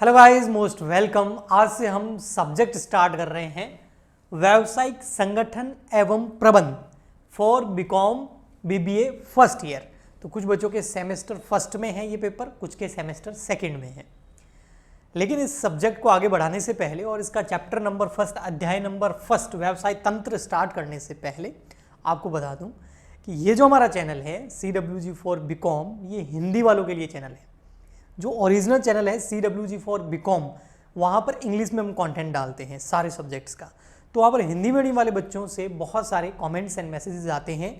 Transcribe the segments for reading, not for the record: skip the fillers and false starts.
Hello guys, most welcome. आज से हम सब्जेक्ट स्टार्ट कर रहे हैं व्यावसायिक संगठन एवं प्रबंध for BCom BBA first year. तो कुछ बच्चों के सेमेस्टर फर्स्ट में है ये पेपर, कुछ के सेमेस्टर सेकंड में है। लेकिन इस सब्जेक्ट को आगे बढ़ाने से पहले और इसका चैप्टर नंबर फर्स्ट, अध्याय नंबर फर्स्ट व्यवसाय तंत्र स्टार्ट करने से पहले आपको बता दूं कि ये जो हमारा चैनल है CWG फॉर बीकॉम, ये हिंदी वालों के लिए चैनल है। जो ओरिजिनल चैनल है CWG फॉर बीकॉम, वहाँ पर इंग्लिश में हम कंटेंट डालते हैं सारे सब्जेक्ट्स का। तो वहाँ पर हिंदी मीडियम वाले बच्चों से बहुत सारे कमेंट्स एंड मैसेजेस आते हैं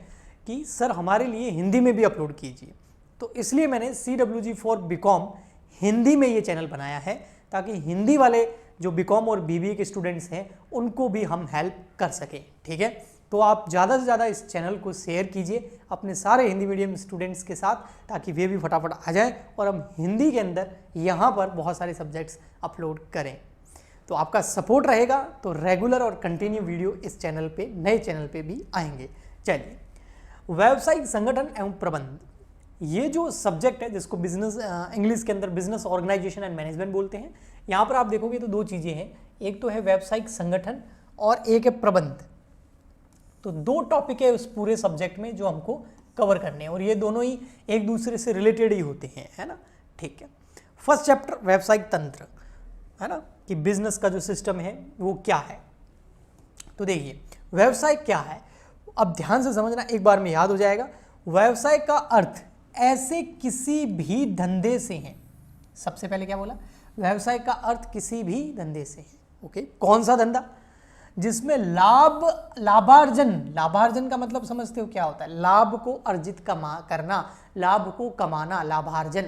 कि सर हमारे लिए हिंदी में भी अपलोड कीजिए। तो इसलिए मैंने CWG फॉर बीकॉम हिंदी में ये चैनल बनाया है, ताकि हिंदी वाले जो बीकॉम और बीबीए के स्टूडेंट्स हैं उनको भी हम हेल्प कर सकें। ठीक है, तो आप ज़्यादा से ज़्यादा इस चैनल को शेयर कीजिए अपने सारे हिंदी मीडियम स्टूडेंट्स के साथ, ताकि वे भी फटाफट आ जाएं और हम हिंदी के अंदर यहाँ पर बहुत सारे सब्जेक्ट्स अपलोड करें। तो आपका सपोर्ट रहेगा तो रेगुलर और कंटिन्यू वीडियो इस चैनल पे, नए चैनल पे भी आएंगे। चलिए, व्यावसायिक संगठन एवं प्रबंध, ये जो सब्जेक्ट है जिसको बिजनेस इंग्लिश के अंदर बिजनेस ऑर्गेनाइजेशन एंड मैनेजमेंट बोलते हैं। यहाँ पर आप देखोगे तो दो चीज़ें हैं, एक तो है व्यावसायिक संगठन और एक है प्रबंध। तो दो टॉपिक है उस पूरे सब्जेक्ट में जो हमको कवर करने हैं, और ये दोनों ही एक दूसरे से रिलेटेड ही होते हैं, है ना। ठीक है, फर्स्ट चैप्टर व्यावसायिक तंत्र, है ना, कि बिजनेस का जो सिस्टम है वो क्या है। तो देखिए व्यवसाय क्या है, अब ध्यान से समझना, एक बार में याद हो जाएगा। व्यवसाय का अर्थ ऐसे किसी भी धंधे से है। सबसे पहले क्या बोला, व्यवसाय का अर्थ किसी भी धंधे से है। ओके, कौन सा धंधा जिसमें लाभार्जन का मतलब समझते हो क्या होता है? लाभ को अर्जित करना, लाभ को कमाना, लाभार्जन।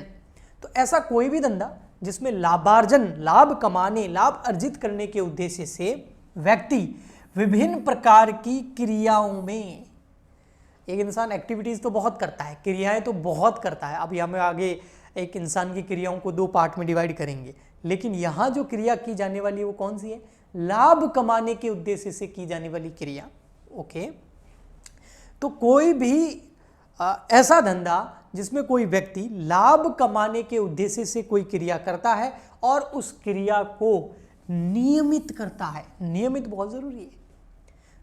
तो ऐसा कोई भी धंधा जिसमें लाभार्जन, लाभ कमाने, लाभ अर्जित करने के उद्देश्य से व्यक्ति विभिन्न प्रकार की क्रियाओं में, एक इंसान एक्टिविटीज तो बहुत करता है, क्रियाएं तो बहुत करता है। अब हम आगे एक इंसान की क्रियाओं को दो पार्ट में डिवाइड करेंगे, लेकिन यहाँ जो क्रिया की जाने वाली है वो कौन सी है? लाभ कमाने के उद्देश्य से की जाने वाली क्रिया। ओके, तो कोई भी ऐसा धंधा जिसमें कोई व्यक्ति लाभ कमाने के उद्देश्य से कोई क्रिया करता है और उस क्रिया को नियमित करता है। नियमित बहुत जरूरी है।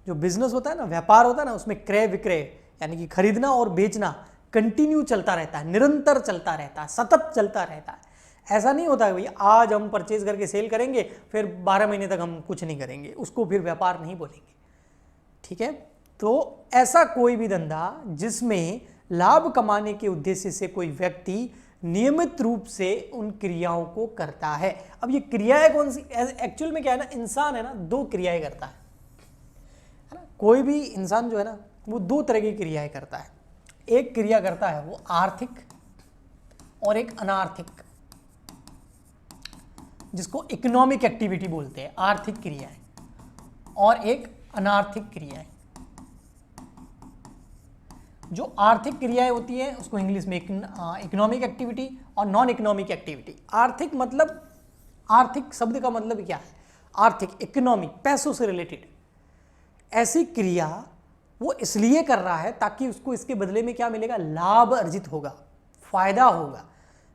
जो बिजनेस होता है ना, व्यापार होता है ना, उसमें क्रय विक्रय यानी कि खरीदना और बेचना कंटिन्यू चलता रहता है, निरंतर चलता रहता है, सतत चलता रहता है। ऐसा नहीं होता है भैया आज हम परचेज करके सेल करेंगे फिर 12 महीने तक हम कुछ नहीं करेंगे, उसको फिर व्यापार नहीं बोलेंगे। ठीक है, तो ऐसा कोई भी धंधा जिसमें लाभ कमाने के उद्देश्य से कोई व्यक्ति नियमित रूप से उन क्रियाओं को करता है। अब ये क्रियाएं कौन सी? एक्चुअल में क्या है ना, इंसान है ना, दो क्रियाएं करता है ना। कोई भी इंसान जो है ना वो दो तरह की क्रियाएं करता है। एक क्रिया करता है वो आर्थिक और एक अनार्थिक, जिसको इकोनॉमिक एक्टिविटी बोलते हैं। आर्थिक क्रियाएं और एक अनार्थिक क्रियाएं। जो आर्थिक क्रियाएं होती हैं उसको इंग्लिश में इकोनॉमिक एक्टिविटी और नॉन इकोनॉमिक एक्टिविटी। आर्थिक मतलब, आर्थिक शब्द का मतलब क्या है? आर्थिक, इकोनॉमिक, पैसों से रिलेटेड। ऐसी क्रिया वो इसलिए कर रहा है ताकि उसको इसके बदले में क्या मिलेगा? लाभ अर्जित होगा, फायदा होगा,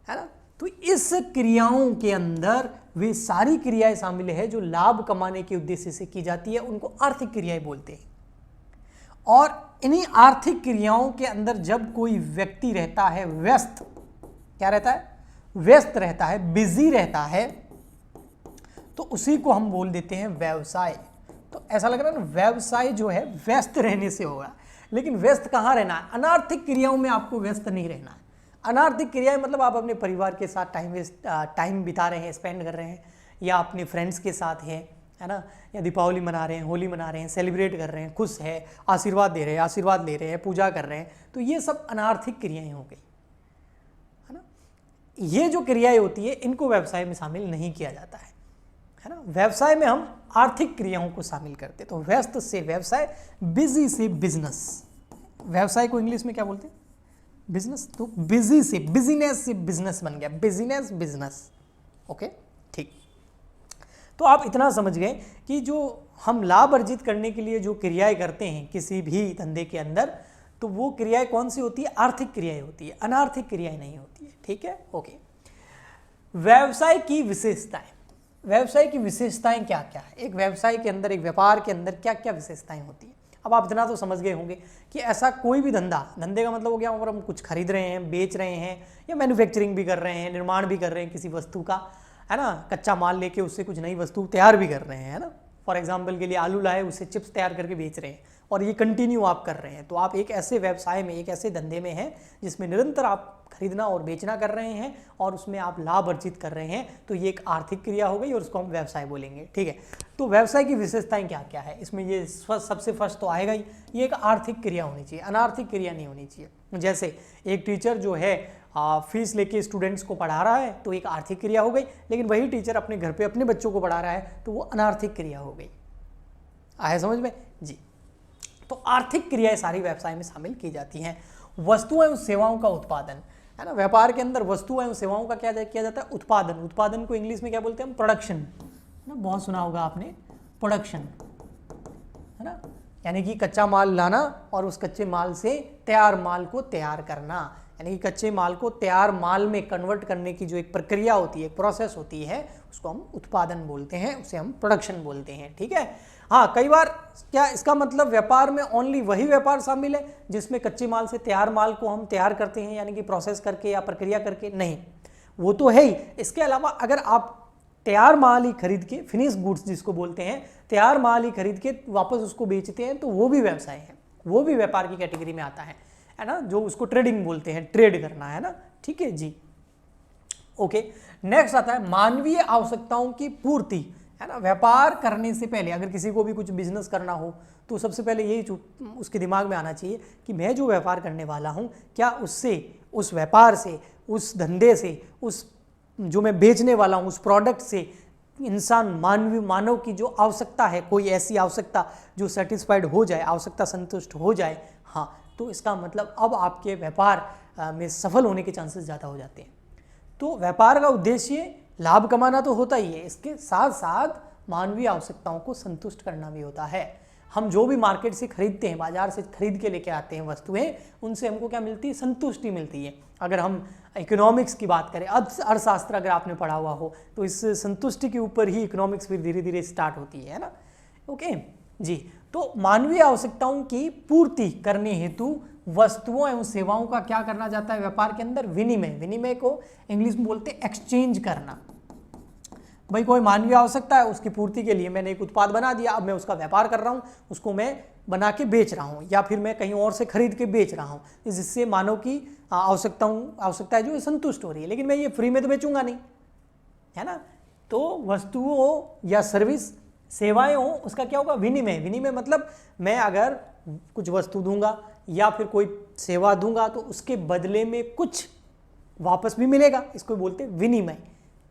है ना। तो इस क्रियाओं के अंदर वे सारी क्रियाएं शामिल है जो लाभ कमाने के उद्देश्य से की जाती है, उनको आर्थिक क्रियाएं बोलते हैं। और इन्हीं आर्थिक क्रियाओं के अंदर जब कोई व्यक्ति रहता है व्यस्त, क्या रहता है? व्यस्त रहता है, बिजी रहता है, तो उसी को हम बोल देते हैं व्यवसाय। तो ऐसा लग रहा है ना, व्यवसाय जो है व्यस्त रहने से होगा, लेकिन व्यस्त कहाँ रहना है? अनार्थिक क्रियाओं में आपको व्यस्त नहीं रहना है। अनार्थिक क्रियाएं मतलब आप अपने परिवार के साथ टाइम बिता रहे हैं, स्पेंड कर रहे हैं, या अपने फ्रेंड्स के साथ हैं, है ना, या दीपावली मना रहे हैं, होली मना रहे हैं, सेलिब्रेट कर रहे हैं, खुश है, आशीर्वाद दे रहे हैं, आशीर्वाद ले रहे हैं, पूजा कर रहे हैं। तो ये सब अनार्थिक क्रियाएं हो गई, है ना। ये जो क्रियाएं होती है इनको व्यवसाय में शामिल नहीं किया जाता है ना। व्यवसाय में हम आर्थिक क्रियाओं को शामिल करते हैं। तो व्यस्त से व्यवसाय, बिजी से बिजनेस। व्यवसाय को इंग्लिश में क्या बोलते हैं? बिजनेस। तो बिजी से, बिजीनेस से बिजनेस बन गया, बिजीनेस बिजनेस। ओके, ठीक। तो आप इतना समझ गए कि जो हम लाभ अर्जित करने के लिए जो क्रियाएं करते हैं किसी भी धंधे के अंदर, तो वो क्रियाएं कौन सी होती है? आर्थिक क्रियाएं होती है, अनार्थिक क्रियाएं नहीं होती है। ठीक है, ओके। व्यवसाय की विशेषताएं, व्यवसाय की विशेषताएं क्या क्या है, एक व्यवसाय के अंदर, एक व्यापार के अंदर क्या क्या विशेषताएं होती हैं। अब आप इतना तो समझ गए होंगे कि ऐसा कोई भी धंधा, धंधे का मतलब हो गया अगर हम कुछ खरीद रहे हैं, बेच रहे हैं, या मैन्युफैक्चरिंग भी कर रहे हैं, निर्माण भी कर रहे हैं किसी वस्तु का, है ना, कच्चा माल लेके उससे कुछ नई वस्तु तैयार भी कर रहे हैं, है ना। फॉर एग्जाम्पल के लिए आलू लाए, उससे चिप्स तैयार करके बेच रहे हैं, और ये कंटिन्यू आप कर रहे हैं, तो आप एक ऐसे व्यवसाय में, एक ऐसे धंधे में हैं जिसमें निरंतर आप खरीदना और बेचना कर रहे हैं और उसमें आप लाभ अर्जित कर रहे हैं, तो ये एक आर्थिक क्रिया हो गई और उसको हम व्यवसाय बोलेंगे, ठीक है। तो व्यवसाय की विशेषताएं क्या क्या है, इसमें ये सबसे फर्स्ट तो आएगा ही, ये एक आर्थिक क्रिया होनी चाहिए, अनार्थिक क्रिया नहीं होनी चाहिए। जैसे एक टीचर जो है फीस लेके स्टूडेंट्स को पढ़ा रहा है, तो एक आर्थिक क्रिया हो गई, लेकिन वही टीचर अपने घर पे अपने बच्चों को पढ़ा रहा है, तो वो अनार्थिक क्रिया हो गई। आया समझ में जी। तो आर्थिक क्रियाएं सारी व्यवसाय में शामिल की जाती हैं। वस्तुओं एवं सेवाओं का उत्पादन, है ना, व्यापार के अंदर वस्तुओं एवं सेवाओं का क्या किया जाता है, उत्पादन। उत्पादन को इंग्लिश में क्या बोलते हैं हम, प्रोडक्शन, ना, बहुत सुना होगा आपने, प्रोडक्शन, है ना, यानी कि कच्चा माल लाना और उस कच्चे माल से तैयार माल को तैयार करना, यानी कि कच्चे माल को तैयार माल में कन्वर्ट करने की जो एक प्रक्रिया होती है, एक प्रोसेस होती है, उसको हम उत्पादन बोलते हैं, उसे हम प्रोडक्शन बोलते हैं, ठीक है। हाँ, कई बार क्या इसका मतलब व्यापार में ओनली वही व्यापार शामिल है जिसमें कच्चे माल से तैयार माल को हम तैयार करते हैं, यानी कि प्रोसेस करके या प्रक्रिया करके, नहीं, वो तो है ही। इसके अलावा अगर आप तैयार माल ही खरीद के, फिनिश गुड्स जिसको बोलते हैं, तैयार माल ही खरीद के वापस उसको बेचते हैं, तो वो भी व्यवसाय है, वो भी व्यापार की कैटेगरी में आता है ना, जो उसको ट्रेडिंग बोलते हैं, ट्रेड करना, है ना, ठीक है जी। ओके, नेक्स्ट आता है मानवीय आवश्यकताओं की पूर्ति, है ना। व्यापार करने से पहले अगर किसी को भी कुछ बिजनेस करना हो तो सबसे पहले यही उसके दिमाग में आना चाहिए कि मैं जो व्यापार करने वाला हूँ, क्या उससे, उस व्यापार से, उस धंधे से, उस जो मैं बेचने वाला हूँ उस प्रोडक्ट से इंसान, मानव की जो आवश्यकता है, कोई ऐसी आवश्यकता जो सेटिस्फाइड हो जाए, आवश्यकता संतुष्ट हो जाए, हाँ, तो इसका मतलब अब आपके व्यापार में सफल होने के चांसेस ज़्यादा हो जाते हैं। तो व्यापार का उद्देश्य लाभ कमाना तो होता ही है, इसके साथ साथ मानवीय आवश्यकताओं को संतुष्ट करना भी होता है। हम जो भी मार्केट से खरीदते हैं, बाजार से खरीद के लेके आते हैं वस्तुएं, उनसे हमको क्या मिलती है, संतुष्टि मिलती है। अगर हम इकोनॉमिक्स की बात करें, अर्थशास्त्र अगर आपने पढ़ा हुआ हो, तो इस संतुष्टि के ऊपर ही इकोनॉमिक्स फिर धीरे धीरे स्टार्ट होती है ना। ओके जी। तो मानवीय आवश्यकताओं की पूर्ति करने हेतु वस्तुओं एवं सेवाओं का क्या करना जाता है व्यापार के अंदर, विनिमय। विनिमय को इंग्लिश में बोलते हैं एक्सचेंज करना। भाई कोई मानवीय आवश्यकता है, उसकी पूर्ति के लिए मैंने एक उत्पाद बना दिया, अब मैं उसका व्यापार कर रहा हूँ, उसको मैं बना के बेच रहा हूँ, या फिर मैं कहीं और से खरीद के बेच रहा हूँ, जिससे मानव की आवश्यकता है जो संतुष्ट हो रही है, लेकिन मैं ये फ्री में तो बेचूंगा नहीं, है ना। तो वस्तुओं या सर्विस, सेवाएं हो, उसका क्या होगा, विनिमय। विनिमय मतलब मैं अगर कुछ वस्तु दूंगा या फिर कोई सेवा दूंगा तो उसके बदले में कुछ वापस भी मिलेगा, इसको बोलते हैं विनिमय,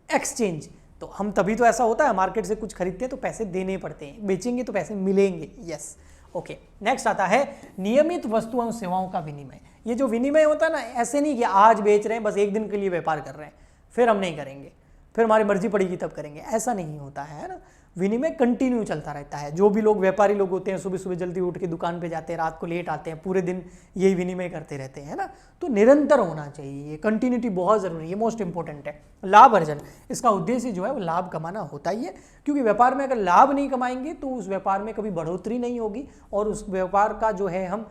एक्सचेंज। तो हम तभी तो ऐसा होता है, मार्केट से कुछ खरीदते हैं तो पैसे देने पड़ते हैं, बेचेंगे तो पैसे मिलेंगे, यस। ओके, नेक्स्ट आता है नियमित वस्तुओं सेवाओं का विनिमय। ये जो विनिमय होता है ना, ऐसे नहीं कि आज बेच रहे हैं बस एक दिन के लिए व्यापार कर रहे हैं, फिर हम नहीं करेंगे, फिर हमारी मर्जी पड़ेगी तब करेंगे, ऐसा नहीं होता है ना। विनिमय कंटिन्यू चलता रहता है। जो भी लोग व्यापारी लोग होते हैं, सुबह सुबह जल्दी उठ के दुकान पे जाते हैं, रात को लेट आते हैं, पूरे दिन यही विनिमय करते रहते हैं ना। तो निरंतर होना चाहिए, ये कंटिन्यूटी बहुत ज़रूरी है, मोस्ट इंपॉर्टेंट है। लाभ अर्जन, इसका उद्देश्य जो है वो लाभ कमाना होता ही है, क्योंकि व्यापार में अगर लाभ नहीं कमाएंगे तो उस व्यापार में कभी बढ़ोतरी नहीं होगी और उस व्यापार का जो है हम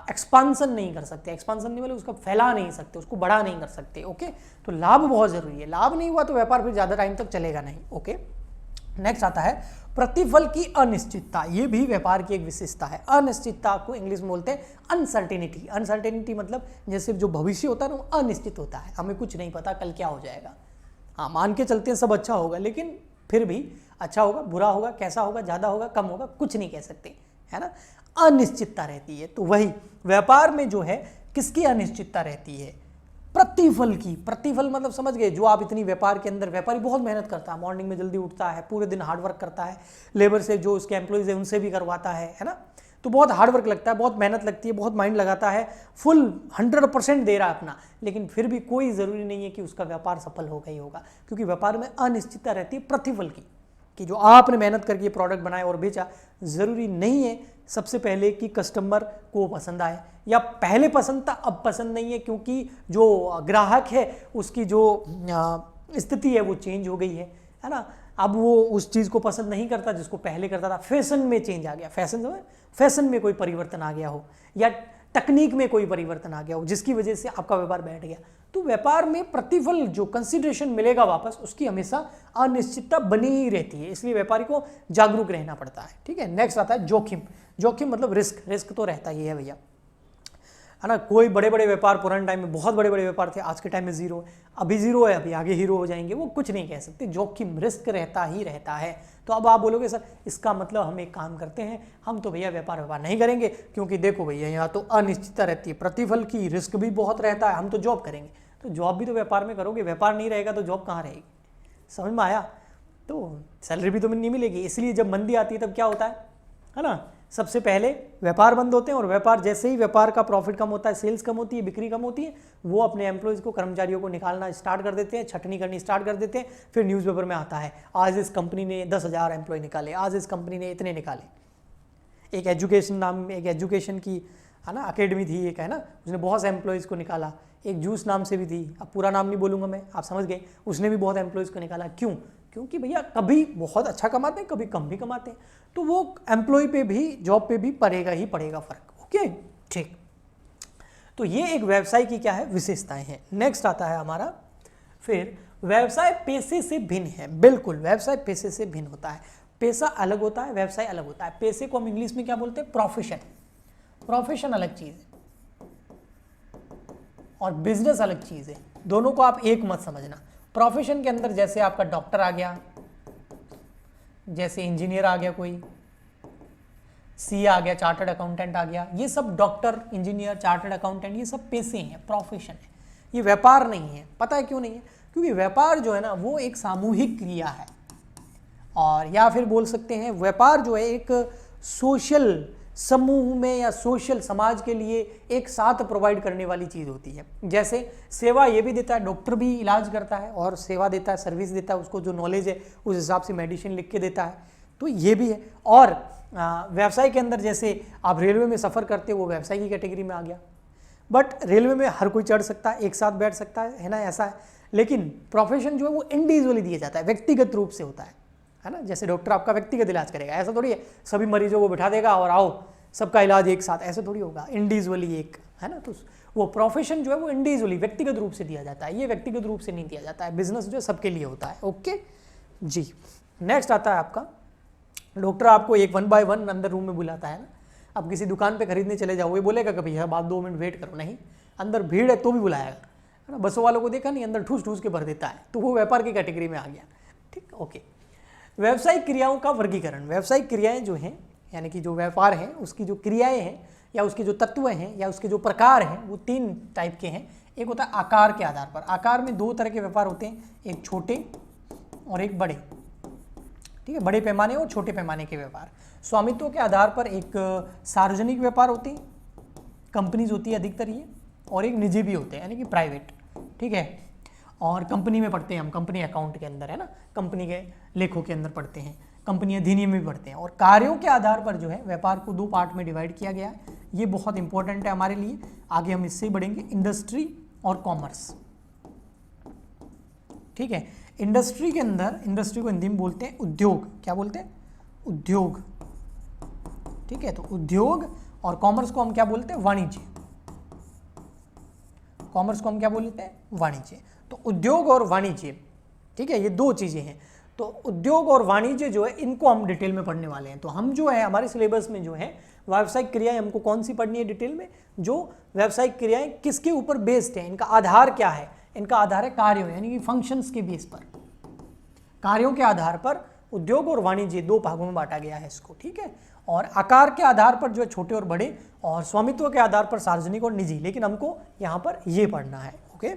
एक्सपांसन नहीं कर सकते। एक्सपांसन नहीं मतलब उसका फैला नहीं सकते, उसको बढ़ा नहीं कर सकते। ओके, तो लाभ बहुत ज़रूरी है, लाभ नहीं हुआ तो व्यापार फिर ज़्यादा टाइम तक चलेगा नहीं। ओके, नेक्स्ट आता है प्रतिफल की अनिश्चितता। ये भी व्यापार की एक विशेषता है। अनिश्चितता को इंग्लिश में बोलते हैं अनसर्टेनिटी। अनसर्टेनिटी मतलब जैसे जो भविष्य होता है ना, वो अनिश्चित होता है, हमें कुछ नहीं पता कल क्या हो जाएगा। हाँ, मान के चलते हैं सब अच्छा होगा, लेकिन फिर भी अच्छा होगा, बुरा होगा, कैसा होगा, ज़्यादा होगा, कम होगा, कुछ नहीं कह सकते, है ना। अनिश्चितता रहती है। तो वही व्यापार में जो है किसकी अनिश्चितता रहती है, प्रतिफल की। प्रतिफल मतलब समझ गए, जो आप इतनी व्यापार के अंदर, व्यापारी बहुत मेहनत करता है, मॉर्निंग में जल्दी उठता है, पूरे दिन हार्डवर्क करता है, लेबर से जो उसके एम्प्लॉइज है उनसे भी करवाता है ना। तो बहुत हार्डवर्क लगता है, बहुत मेहनत लगती है, बहुत माइंड लगाता है, फुल 100% दे रहा है अपना, लेकिन फिर भी कोई ज़रूरी नहीं है कि उसका व्यापार सफल होगा ही होगा, क्योंकि व्यापार में अनिश्चितता रहती है प्रतिफल की, कि जो आपने मेहनत करके प्रोडक्ट बनाया और बेचा, ज़रूरी नहीं है सबसे पहले कि कस्टमर को पसंद आए, या पहले पसंद था अब पसंद नहीं है, क्योंकि जो ग्राहक है उसकी जो स्थिति है वो चेंज हो गई है ना। अब वो उस चीज़ को पसंद नहीं करता जिसको पहले करता था। फैशन में चेंज आ गया, फैशन में कोई परिवर्तन आ गया हो, या तकनीक में कोई परिवर्तन आ गया हो जिसकी वजह से आपका व्यापार बैठ गया, तो व्यापार में प्रतिफल जो कंसिडरेशन मिलेगा वापस, उसकी हमेशा अनिश्चितता बनी ही रहती है। इसलिए व्यापारी को जागरूक रहना पड़ता है। ठीक है, नेक्स्ट आता है जोखिम। जोखिम मतलब रिस्क तो रहता ही है भैया, है ना। कोई बड़े बड़े व्यापार पुराने टाइम में बहुत बड़े बड़े व्यापार थे, आज के टाइम में जीरो है, अभी जीरो है, अभी आगे हीरो हो जाएंगे, वो कुछ नहीं कह सकते। जोखिम रिस्क रहता ही रहता है। तो अब आप बोलोगे सर इसका मतलब हम एक काम करते हैं, हम तो भैया व्यापार नहीं करेंगे, क्योंकि देखो भैया यहाँ तो अनिश्चितता रहती है, प्रतिफल की रिस्क भी बहुत रहता है, हम तो जॉब करेंगे। तो जॉब भी तो व्यापार में करोगे, व्यापार नहीं रहेगा तो जॉब कहाँ रहेगी? समझ में आया? तो सैलरी भी तो नहीं मिलेगी। इसलिए जब मंदी आती है तब क्या होता है ना, सबसे पहले व्यापार बंद होते हैं, और व्यापार जैसे ही व्यापार का प्रॉफिट कम होता है, सेल्स कम होती है, बिक्री कम होती है, वो अपने एम्प्लॉयज़ को, कर्मचारियों को निकालना स्टार्ट कर देते हैं, छटनी करनी स्टार्ट कर देते हैं। फिर न्यूज़पेपर में आता है आज इस कंपनी ने 10,000 एम्प्लॉय निकाले, आज इस कंपनी ने इतने निकाले। एक एजुकेशन की है ना अकेडमी थी एक, है ना, उसने बहुत से एम्प्लॉयज़ को निकाला। एक जूस नाम से भी थी, अब पूरा नाम नहीं बोलूँगा मैं, आप समझ गए, उसने भी बहुत एम्प्लॉयज़ को निकाला। क्यों? क्योंकि भैया कभी बहुत अच्छा कमाते हैं, कभी कम भी कमाते हैं, तो वो एम्प्लॉय पे भी, जॉब पे भी पड़ेगा ही पड़ेगा फर्क। ओके, ठीक। तो ये एक व्यवसाय की क्या है, विशेषताएं हैं। नेक्स्ट आता है हमारा, फिर व्यवसाय पेशे से भिन्न है। बिल्कुल, व्यवसाय पेशे से भिन्न होता है। पेशा अलग होता है, व्यवसाय अलग होता है। पेशे को हम इंग्लिश में क्या बोलते हैं? प्रोफेशन। प्रोफेशन अलग चीज है और बिजनेस अलग चीज है, दोनों को आप एक मत समझना। प्रोफेशन के अंदर जैसे आपका डॉक्टर आ गया, जैसे इंजीनियर आ गया, कोई सी आ गया, चार्टर्ड अकाउंटेंट आ गया, ये सब डॉक्टर, इंजीनियर, चार्टर्ड अकाउंटेंट, ये सब पेशे हैं, प्रोफेशन है, ये व्यापार नहीं है। पता है क्यों नहीं है? क्योंकि व्यापार जो है ना वो एक सामूहिक क्रिया है, और या फिर बोल सकते हैं व्यापार जो है एक सोशल समूह में या सोशल समाज के लिए एक साथ प्रोवाइड करने वाली चीज़ होती है। जैसे सेवा ये भी देता है, डॉक्टर भी इलाज करता है और सेवा देता है, सर्विस देता है, उसको जो नॉलेज है उस हिसाब से मेडिसिन लिख के देता है, तो ये भी है। और व्यवसाय के अंदर जैसे आप रेलवे में सफ़र करते हो, वो व्यवसाय की कैटेगरी में आ गया। बट रेलवे में हर कोई चढ़ सकता है, एक साथ बैठ सकता है ना, ऐसा है। लेकिन प्रोफेशन जो है वो इंडिविजुअली दिया जाता है, व्यक्तिगत रूप से होता है ना। जैसे डॉक्टर आपका व्यक्तिगत इलाज करेगा, ऐसा थोड़ी है सभी मरीजों को बिठा देगा और आओ सबका इलाज एक साथ, ऐसे थोड़ी होगा, इंडिविजुअली एक, है ना। तो वो प्रोफेशन जो है वो इंडिविजुअली, व्यक्तिगत रूप से दिया जाता है, ये व्यक्तिगत रूप से नहीं दिया जाता है। बिजनेस जो है सबके लिए होता है। ओके जी। नेक्स्ट आता है आपका, डॉक्टर आपको एक 1 by 1 अंदर रूम में बुलाता है ना। अब किसी दुकान पे खरीदने चले जाओ, वो बोलेगा कभी यार बात 2 मिनट वेट करो, नहीं, अंदर भीड़ है तो भी बुलाएगा, है ना। बसों वालों को देखा नहीं, अंदर ठूस ठूस के भर देता है, तो वो व्यापार की कैटेगरी में आ गया। ठीक, ओके। व्यावसायिक क्रियाओं का वर्गीकरण। व्यावसायिक क्रियाएं जो हैं, यानी कि जो व्यापार है उसकी जो क्रियाएं हैं या उसके जो तत्व हैं या उसके जो प्रकार हैं, वो 3 टाइप के हैं। एक होता है आकार के आधार पर। आकार में 2 तरह के व्यापार होते हैं, एक छोटे और एक बड़े। ठीक है, बड़े पैमाने और छोटे पैमाने के व्यापार। स्वामित्व के आधार पर एक सार्वजनिक व्यापार होते हैं, कंपनीज होती है अधिकतर ये, और एक निजी भी होते हैं यानी कि प्राइवेट। ठीक है, और कंपनी में पढ़ते हैं हम, कंपनी अकाउंट के अंदर, है ना, कंपनी के लेखों के अंदर पढ़ते हैं, कंपनी अधिनियम में पढ़ते हैं। और कार्यों के आधार पर जो है व्यापार को 2 पार्ट में डिवाइड किया गया है। ये बहुत इंपॉर्टेंट है हमारे लिए, आगे हम इससे बढ़ेंगे। इंडस्ट्री और कॉमर्स। ठीक है, इंडस्ट्री के अंदर, इंडस्ट्री को हिंदी में बोलते हैं उद्योग। क्या बोलते हैं? उद्योग। ठीक है, तो उद्योग। और कॉमर्स को हम क्या बोलते हैं? वाणिज्य। कॉमर्स को हम क्या बोलते हैं? वाणिज्य। तो उद्योग और वाणिज्य, ठीक है, ये 2 चीजें हैं। तो उद्योग और वाणिज्य जो है इनको हम डिटेल में पढ़ने वाले हैं। तो हम जो है हमारे सिलेबस में जो है व्यावसायिक क्रियाएं हमको कौन सी पढ़नी है डिटेल में? जो व्यावसायिक क्रियाएं किसके ऊपर बेस्ड है, इनका आधार क्या है? इनका आधार है कार्यों, यानी कि फंक्शंस के बेस पर। कार्यों के आधार पर उद्योग और वाणिज्य 2 भागों में बांटा गया है इसको। ठीक है, और आकार के आधार पर जो है छोटे और बड़े, और स्वामित्व के आधार पर सार्वजनिक और निजी। लेकिन हमको यहाँ पर ये पढ़ना है। ओके।